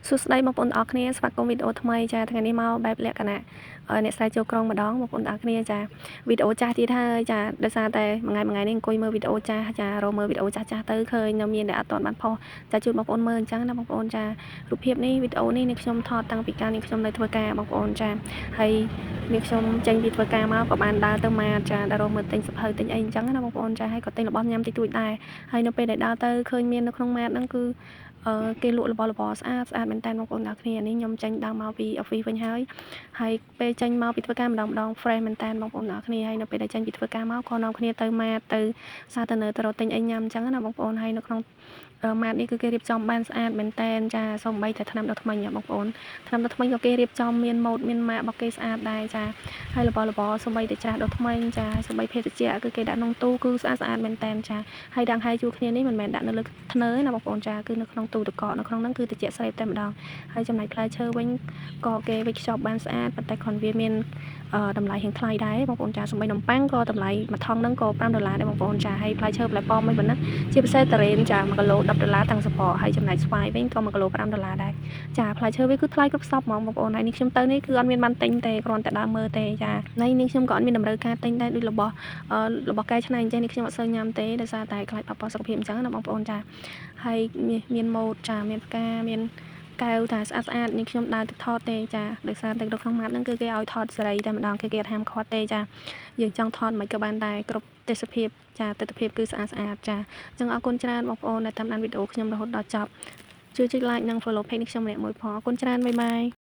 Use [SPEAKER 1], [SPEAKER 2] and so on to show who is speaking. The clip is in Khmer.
[SPEAKER 1] សួស្តីបងប្អូនទាំងអស់គ្នាស្វាគមន៍វីដេអូថ្មីចាថ្ងៃនេះមកបែបលក្ខណៈអ្នកស្រីចូលក្រុងម្ដងបងប្អូនទាំងអស់គ្នាចាវីដេអូចាស់ទៀតហើយចាដោយសារតែមួយថ្ងៃនេះអង្គុយមើលវីដេអូចាស់ចារកមើលវីដេអូចាស់ទៅឃើញនៅមានអ្នកអត់ទាន់បានផុសចាជូនបងប្អូនមើលអញ្ចឹងណាបងប្អូនចារូបភាពនេះវីដេអូនេះខ្ញុំថតតាំងពីកាលនេះខ្ញុំនៅធ្វើការបងប្អូនចាហើយនេះខ្ញុំចេញពីធ្វើការមកក៏បានដើរទៅម៉ាតចាដើររកមើលទិញសភៅទិញអីអញ្ចឹងណាបងប្អូនចាហើយក៏ទិញរបស់ញ៉ាំតិចតួចដែរហើយនៅពេលដែលដើរទៅឃើញមាននៅក្នុងម៉ាតហ្នឹងគឺគេលក់របស់របរស្អាតមែនតើបងប្អូនទាំងគ្នានេះខ្ញុំចេញដើរមកពី office វិញហើយពេលចេញមកពីធ្វើការម្ដង fresh មែនតើបងប្អូនទាំងគ្នាហើយនៅពេលដែលចេញពីធ្វើការមកក៏នាំគ្នាទៅម៉ាតទៅសាទៅនៅទៅរកទិញអីញ៉ាំអញ្ចឹងណាបងប្អូនហើយនៅក្នុងម៉ាតនេះគឺគេរៀបចំបានស្អាតមែនតើចាសូម្បីតែថ្នាំដុសធ្មេញបងប្អូនថ្នាំដុសធ្មេញក៏គេរៀបចំមានម៉ូដមានម៉ាករបស់គេស្អាតដែរចាហើយរបស់របរសូម្បីតែច្រាសដុសធ្មេញចាសូម្បីភេសជ្ជៈគឺគេដាក់ក្នុងទូគឺស្អាតមែនតើចាហើយដង្ហែជួរគ្នានេះមិនមែនដាក់នៅលើធ្នើណាបងប្អូនចាគឺនៅក្នុងទូទឹកកកនៅក្នុងហ្នឹងគឺត្រជាក់ស្រេបតែម្ដងហើយចំណែកផ្លែឈើវិញក៏គេវេចខ្ចប់បានស្អាតប៉ុន្តែគ្រាន់វាមានតម្លៃរៀងថ្លៃដែរបងប្អូនចាសូម្បីនំប៉័ងក៏តម្លៃមួយថងហ្នឹងក៏$5ដែរបងប្អូនចាហើយផ្លែឈើផ្លែប៉ោមមិនប៉ុណ្ណាជាពិសេសតារ៉េនចា1គីឡូ$10ទាំងសពកហើយចំណែកស្វាយវិញក៏1គីឡូ$5ដែរចាផ្លែឈើវាគឺថ្លៃគ្រប់សពហ្មងបងប្អូនហើយនេះខ្ញុំទៅនេះគឺអត់មានបានទិញទេគ្រាន់តែដើរមើលទេចាហើយនេះខ្ញុំក៏អត់មានតម្រូវការទិញដែរដូចរបស់កែច្នៃអញ្ចឹងនេះខ្ញុំអត់សូវញ៉ាំទេដោយសារតែខ្លាចប៉ះពាល់សុខភាពអញ្ចឹងណាបងប្អូនចាហើយមានម៉ូដចាមានផ្កាមានកែវថាស្អាតនេះខ្ញុំដើរទៅថតទេចាដោយសារតែក្នុងម៉ាតហ្នឹងគឺគេឲ្យថតសេរីតែម្ដងគឺគេអត់ហាមឃាត់ទេចាយើងចង់ថតមិនក៏បានដែរគ្រប់ទេសភាពចាទិដ្ឋភាពគឺស្អាតចាអញ្ចឹងអរគុណច្រើនបងប្អូនដែលតាមដានវីដេអូខ្ញុំរហូតដល់ចប់ជួយចុច like និង follow page នេះខ្ញុំម្នាក់មួយផងអរគុណច្រើនបាយបាយ